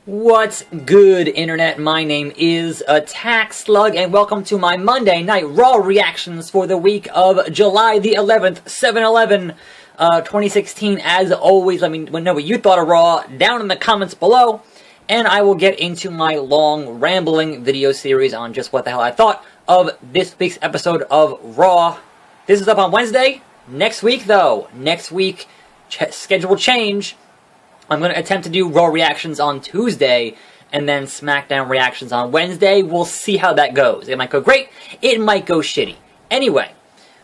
What's good, Internet? My name is Attack Slug, and welcome to my Monday Night Raw reactions for the week of July the 11th, 7/11, 2016. As always, let me know what you thought of Raw down in the comments below, and I will get into my long, rambling video series on just what the hell I thought of this week's episode of Raw. This is up on Wednesday. Next week, though, schedule change. I'm going to attempt to do Raw reactions on Tuesday, and then SmackDown reactions on Wednesday. We'll see how that goes. It might go great, it might go shitty. Anyway,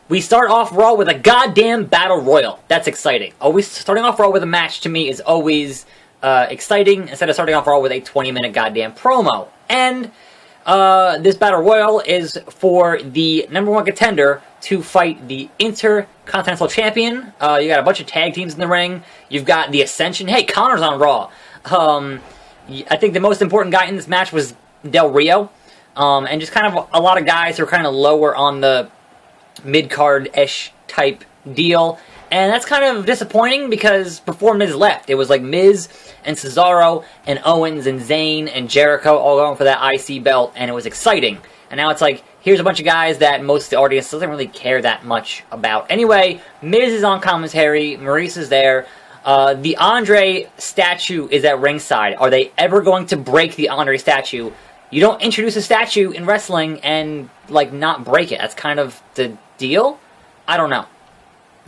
we start off Raw with a goddamn Battle Royal. That's exciting. Always starting off Raw with a match, to me, is always exciting, instead of starting off Raw with a 20-minute goddamn promo. And this Battle Royal is for the #1 contender to fight the Intercontinental Champion. You got a bunch of tag teams in the ring. You've got the Ascension. Hey, Connor's on Raw. I think the most important guy in this match was Del Rio. And just kind of a lot of guys who are kind of lower on the mid-card-ish type deal. And that's kind of disappointing because before Miz left, it was like Miz and Cesaro and Owens and Zayn and Jericho all going for that IC belt, and it was exciting. And now it's like, here's a bunch of guys that most of the audience doesn't really care that much about. Anyway, Miz is on commentary, Maurice is there, the Andre statue is at ringside. Are they ever going to break the Andre statue? You don't introduce a statue in wrestling and, like, not break it. That's kind of the deal? I don't know.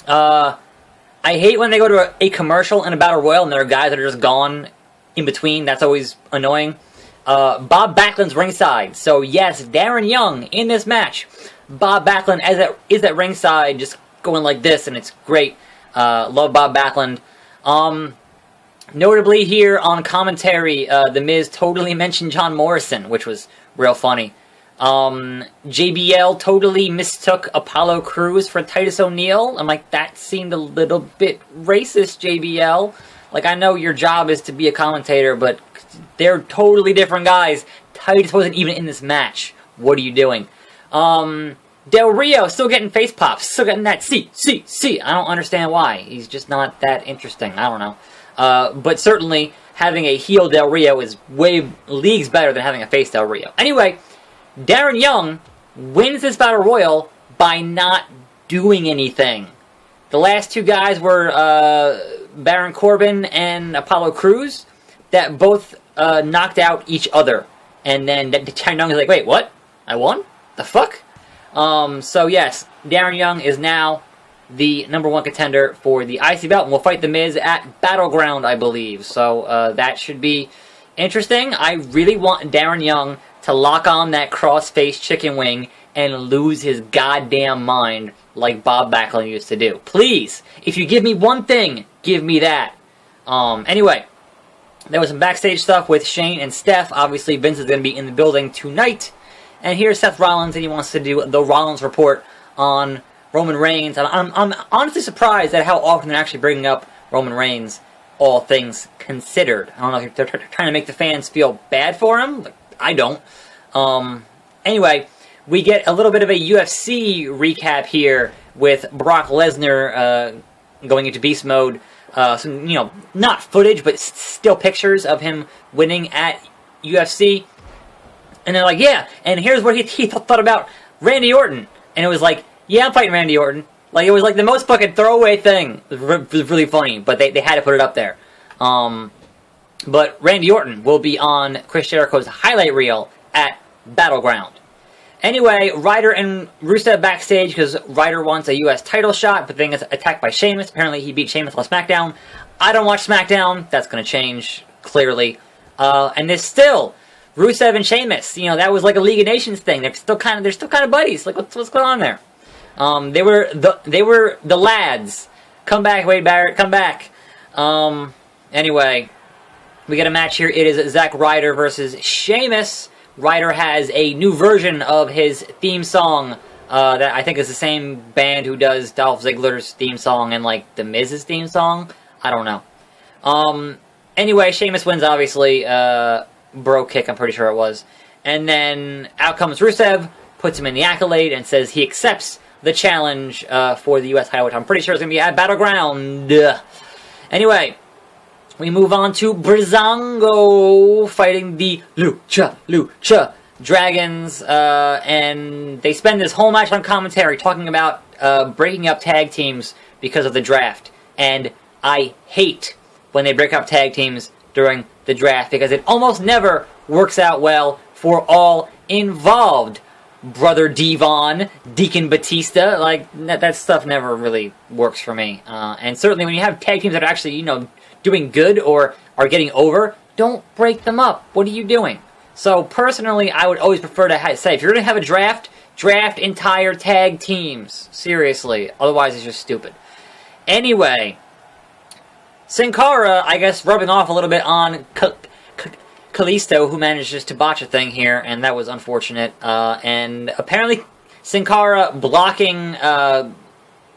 I hate when they go to a commercial and a Battle Royal and there are guys that are just gone in between. That's always annoying. Bob Backlund's ringside. So yes, Darren Young in this match. Bob Backlund is at ringside, just going like this, and it's great. Love Bob Backlund. Notably here on commentary, The Miz totally mentioned John Morrison, which was real funny. JBL totally mistook Apollo Crews for Titus O'Neil. I'm like, that seemed a little bit racist, JBL. Like, I know your job is to be a commentator, but they're totally different guys. Titus wasn't even in this match. What are you doing? Del Rio still getting face pops, still getting that C. I don't understand why. He's just not that interesting. I don't know. But certainly, having a heel Del Rio is leagues better than having a face Del Rio. Anyway, Darren Young wins this Battle Royal by not doing anything. The last two guys were Baron Corbin and Apollo Crews, that both knocked out each other. And then Darren Young is like, wait, what? I won? The fuck? So yes, Darren Young is now the #1 contender for the IC belt, and will fight The Miz at Battleground, I believe. So that should be interesting. I really want Darren Young to lock on that cross-face chicken wing and lose his goddamn mind like Bob Backlund used to do. Please, if you give me one thing, give me that. Anyway, there was some backstage stuff with Shane and Steph. Obviously, Vince is going to be in the building tonight. And here's Seth Rollins, and he wants to do the Rollins Report on Roman Reigns. I'm honestly surprised at how often they're actually bringing up Roman Reigns, all things considered. I don't know if they're trying to make the fans feel bad for him. Like, I don't. Anyway, we get a little bit of a UFC recap here with Brock Lesnar going into beast mode. Some, not footage, but still pictures of him winning at UFC. And they're like, yeah, and here's what he thought about Randy Orton. And it was like, yeah, I'm fighting Randy Orton. Like, it was like the most fucking throwaway thing. It was really funny, but they had to put it up there. But Randy Orton will be on Chris Jericho's highlight reel at Battleground. Anyway, Ryder and Rusev backstage because Ryder wants a U.S. title shot, but then gets attacked by Sheamus. Apparently, he beat Sheamus on SmackDown. I don't watch SmackDown. That's going to change, clearly. And there's still Rusev and Sheamus. That was like a League of Nations thing. They're still kind of buddies. Like, what's going on there? They were the lads. Come back, Wade Barrett. Come back. Anyway, we get a match here. It is Zack Ryder versus Sheamus. Ryder has a new version of his theme song that I think is the same band who does Dolph Ziggler's theme song and, like, The Miz's theme song. I don't know. Anyway, Sheamus wins, obviously. Bro kick, I'm pretty sure it was. And then out comes Rusev, puts him in the accolade, and says he accepts the challenge for the U.S. title, which I'm pretty sure is going to be at Battleground. Anyway, we move on to Breezango fighting the Lucha Dragons, and they spend this whole match on commentary talking about breaking up tag teams because of the draft. And I hate when they break up tag teams during the draft because it almost never works out well for all involved. Brother Devon, Deacon Batista, like, that stuff never really works for me. And certainly when you have tag teams that are actually, doing good or are getting over, don't break them up. What are you doing? So personally, I would always prefer to say, if you're going to have a draft entire tag teams. Seriously. Otherwise, it's just stupid. Anyway, Sin Cara, I guess, rubbing off a little bit on Kalisto, who manages to botch a thing here, and that was unfortunate. And apparently, Sin Cara blocking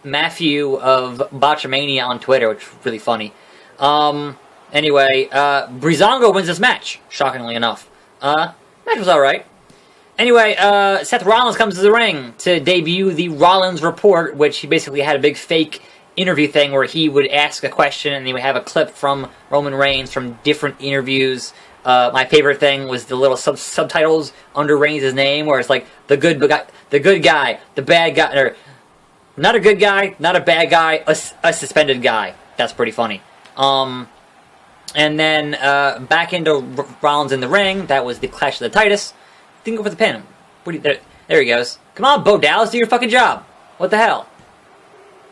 Matthew of Botchamania on Twitter, which was really funny. Anyway, Breezango wins this match, shockingly enough. Match was alright. Anyway, Seth Rollins comes to the ring to debut the Rollins Report, which he basically had a big fake interview thing where he would ask a question and he would have a clip from Roman Reigns from different interviews. My favorite thing was the little subtitles under Reigns' name, where it's like the good guy, the bad guy, or not a good guy, not a bad guy, a suspended guy. That's pretty funny. And then back into Rollins in the ring. That was the Clash of the Titus. Didn't go for the pin. There he goes. Come on, Bo Dallas, do your fucking job. What the hell?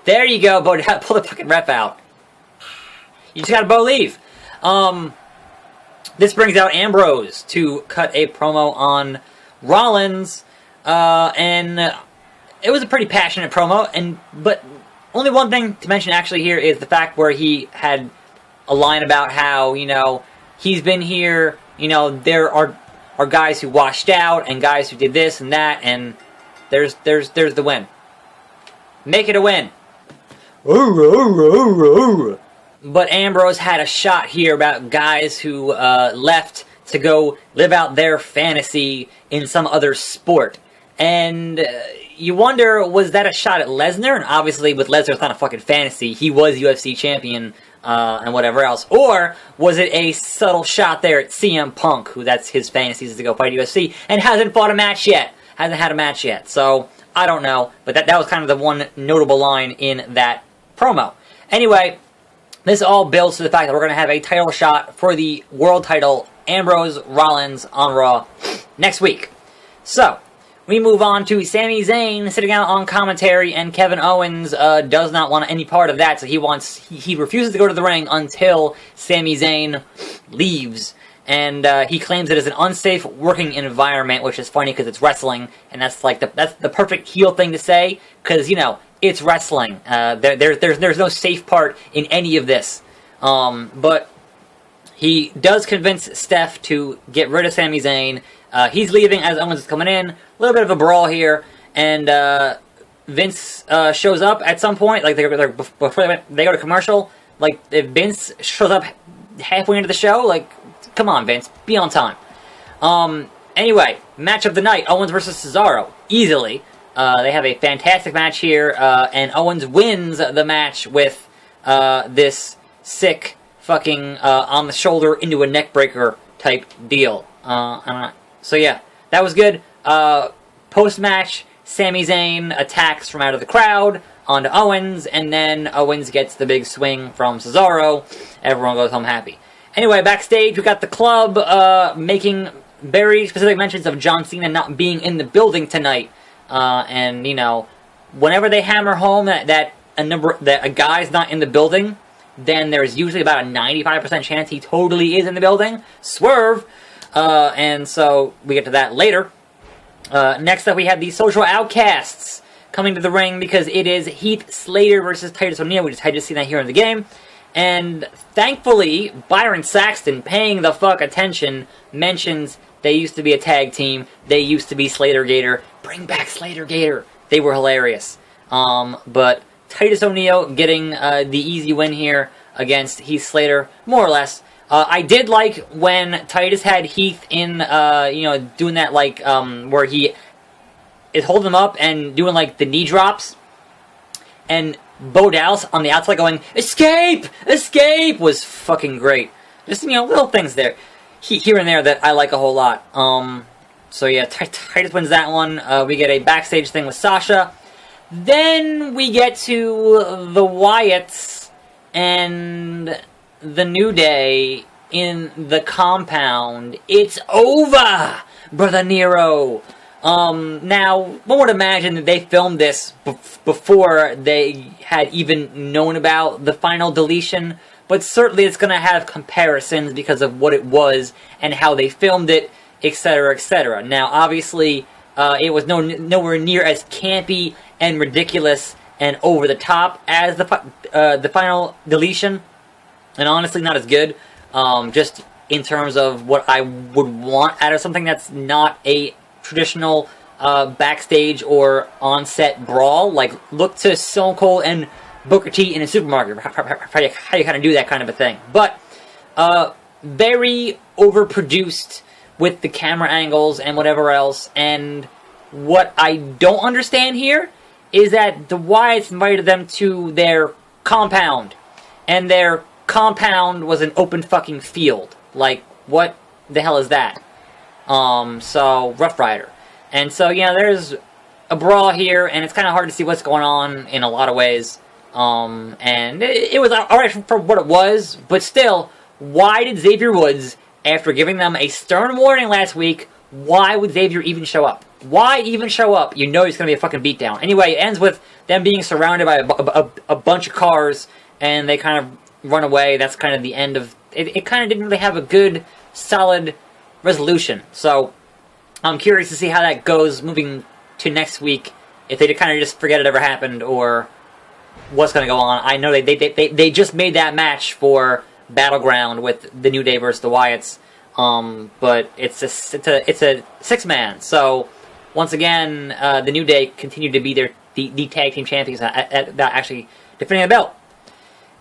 There you go, Bo Dallas. Pull the fucking rep out. You just gotta believe. This brings out Ambrose to cut a promo on Rollins, and it was a pretty passionate promo. But only one thing to mention actually here is the fact where he had a line about how he's been here. There are guys who washed out and guys who did this and that, and there's the win. Make it a win. But Ambrose had a shot here about guys who left to go live out their fantasy in some other sport. And you wonder, was that a shot at Lesnar? And obviously, with Lesnar, it's not a fucking fantasy. He was UFC champion and whatever else. Or was it a subtle shot there at CM Punk, who that's his fantasies is to go fight UFC, and hasn't fought a match yet. Hasn't had a match yet. So, I don't know. But that was kind of the one notable line in that promo. Anyway, this all builds to the fact that we're going to have a title shot for the world title, Ambrose Rollins on Raw, next week. So, we move on to Sami Zayn sitting out on commentary, and Kevin Owens does not want any part of that, so he refuses to go to the ring until Sami Zayn leaves. And he claims it is an unsafe working environment, which is funny because it's wrestling, and that's the perfect heel thing to say, because it's wrestling. There's no safe part in any of this. But he does convince Steph to get rid of Sami Zayn. He's leaving as Owens is coming in. A little bit of a brawl here, and Vince shows up at some point. Like before they go to commercial. Like if Vince shows up halfway into the show, like come on, Vince, be on time. Anyway, match of the night: Owens versus Cesaro, easily. They have a fantastic match here, and Owens wins the match with this sick fucking on the shoulder into a neck breaker type deal. So yeah, that was good. Post-match, Sami Zayn attacks from out of the crowd onto Owens, and then Owens gets the big swing from Cesaro. Everyone goes home happy. Anyway, backstage, we got the club making very specific mentions of John Cena not being in the building tonight. And whenever they hammer home that a guy's not in the building, then there's usually about a 95% chance he totally is in the building. Swerve! And so we get to that later. Next up, we have the Social Outcasts coming to the ring because it is Heath Slater versus Titus O'Neil. We just had to see that here in the game. And thankfully, Byron Saxton, paying the fuck attention, mentions they used to be a tag team. They used to be Slater Gator. Bring back Slater Gator. They were hilarious. But Titus O'Neil getting the easy win here against Heath Slater, more or less. I did like when Titus had Heath in, doing that, where he is holding him up and doing, the knee drops. And Bo Dallas on the outside going, "Escape! Escape!" was fucking great. Just, little things there. Here and there that I like a whole lot. So yeah, Titus wins that one. We get a backstage thing with Sasha. Then we get to the Wyatts and the New Day in the compound. It's over, Brother Nero. Now, one would imagine that they filmed this before they had even known about the final deletion, but certainly it's going to have comparisons because of what it was and how they filmed it, etc., etc. Now, obviously, it was nowhere near as campy and ridiculous and over the top as the final deletion, and honestly, not as good. Just in terms of what I would want out of something that's not a traditional backstage or on-set brawl. Like, look to Stone Cold and Booker T in a supermarket. How you kind of do that kind of a thing. But very overproduced with the camera angles and whatever else. And what I don't understand here is that the Wyatts invited them to their compound, and their compound was an open fucking field. Like, what the hell is that? So, Rough Rider. And so, there's a brawl here, and it's kind of hard to see what's going on in a lot of ways. And it was alright for what it was, but still, why did Xavier Woods, after giving them a stern warning last week, why would Xavier even show up? Why even show up? You know he's going to be a fucking beatdown. Anyway, it ends with them being surrounded by a bunch of cars, and they kind of run away. That's kind of the end of... It kind of didn't really have a good, solid resolution. So, I'm curious to see how that goes moving to next week. If they kind of just forget it ever happened, or what's going to go on. I know they just made that match for Battleground with the New Day versus the Wyatts. But it's a 6-man. So, once again, the New Day continue to be the tag team champions without actually defending the belt.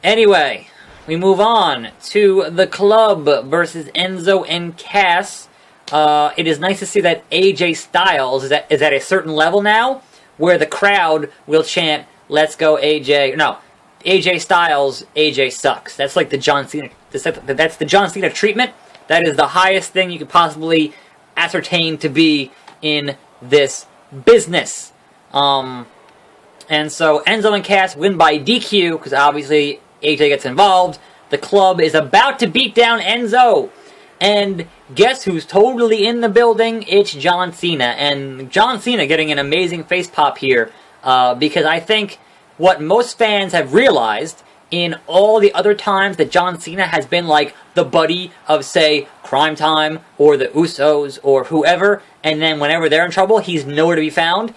Anyway, we move on to the Club versus Enzo and Cass. It is nice to see that AJ Styles is at a certain level now, where the crowd will chant, "Let's go AJ." No, AJ Styles, AJ sucks. That's like the John Cena. That's the John Cena treatment. That is the highest thing you could possibly ascertain to be in this business. And so Enzo and Cass win by DQ, because obviously AJ gets involved. The Club is about to beat down Enzo. And guess who's totally in the building? It's John Cena. And John Cena getting an amazing face pop here, because I think what most fans have realized in all the other times that John Cena has been like the buddy of, say, Crime Time or the Usos or whoever, and then whenever they're in trouble, he's nowhere to be found.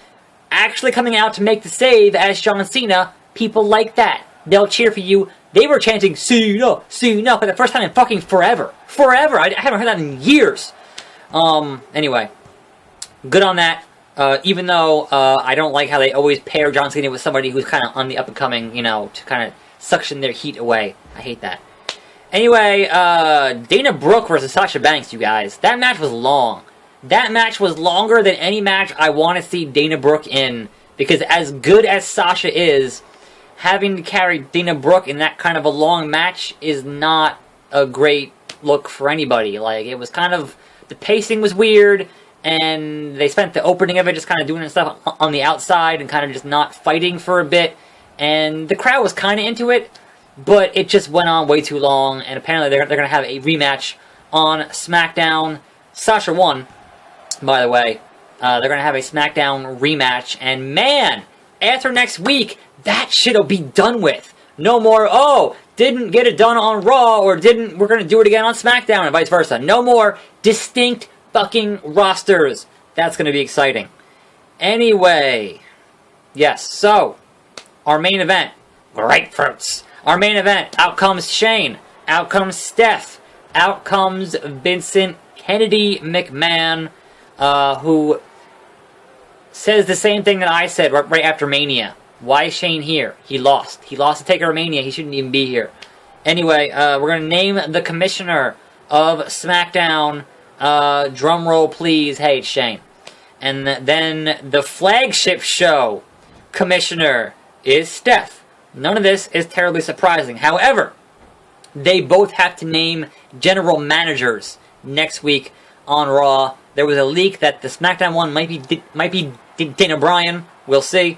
Actually coming out to make the save as John Cena, people like that. They'll cheer for you. They were chanting, "Cena, Cena," for the first time in fucking forever. Forever! I haven't heard that in years. Anyway. Good on that. Even though I don't like how they always pair John Cena with somebody who's kind of on the up-and-coming, to kind of suction their heat away. I hate that. Anyway, Dana Brooke versus Sasha Banks, you guys. That match was long. That match was longer than any match I want to see Dana Brooke in. Because as good as Sasha is, having to carry Dana Brooke in that kind of a long match is not a great look for anybody. Like, it was kind of... The pacing was weird, and they spent the opening of it just kind of doing stuff on the outside and kind of just not fighting for a bit. And the crowd was kind of into it, but it just went on way too long, and apparently they're going to have a rematch on SmackDown. Sasha won, by the way. They're going to have a SmackDown rematch, and man, after next week, that shit'll be done with. No more, oh, didn't get it done on Raw, or we're going to do it again on SmackDown, and vice versa. No more distinct fucking rosters. That's going to be exciting. Anyway, yes, so, our main event, grapefruits. Our main event, out comes Shane, out comes Steph, out comes Vincent Kennedy McMahon, who says the same thing that I said right after Mania. Why is Shane here? He lost. He lost to Taker Mania. He shouldn't even be here. Anyway, we're going to name the commissioner of SmackDown. Drum roll, please. Hey, it's Shane. And then the flagship show commissioner is Steph. None of this is terribly surprising. However, they both have to name general managers next week on Raw. There was a leak that the SmackDown one might be Dana Bryan. We'll see.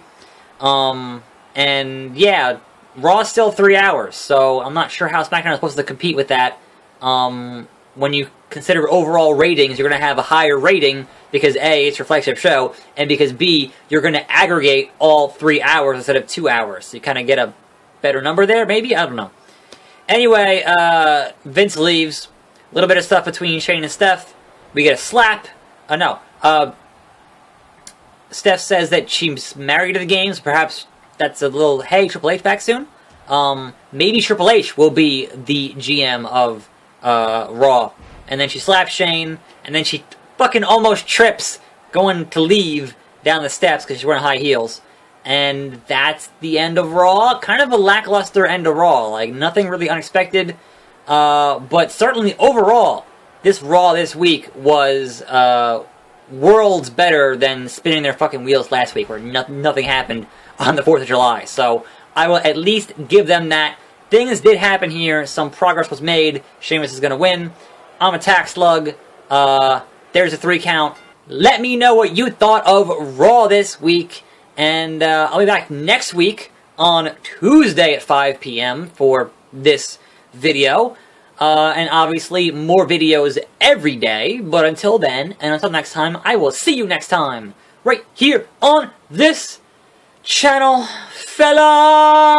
And yeah, Raw's still 3 hours, so I'm not sure how SmackDown is supposed to compete with that. When you consider overall ratings, you're going to have a higher rating because A, it's your flagship show, and because B, you're going to aggregate all 3 hours instead of 2 hours. So you kind of get a better number there, maybe? I don't know. Anyway, Vince leaves. A little bit of stuff between Shane and Steph. We get a slap. Steph says that she's married to the games. Perhaps that's a little, hey, Triple H back soon? Maybe Triple H will be the GM of Raw. And then she slaps Shane, and then she fucking almost trips going to leave down the steps because she's wearing high heels. And that's the end of Raw. Kind of a lackluster end of Raw. Like, nothing really unexpected. But certainly overall, this Raw this week was worlds better than spinning their fucking wheels last week where nothing happened on the 4th of July. So I will at least give them that. Things did happen here. Some progress was made. Sheamus is going to win. I'm a tax slug. There's a 3 count. Let me know what you thought of Raw this week. And I'll be back next week on Tuesday at 5 p.m. for this video. And obviously, more videos every day. But until then, and until next time, I will see you next time. Right here on this channel, fella!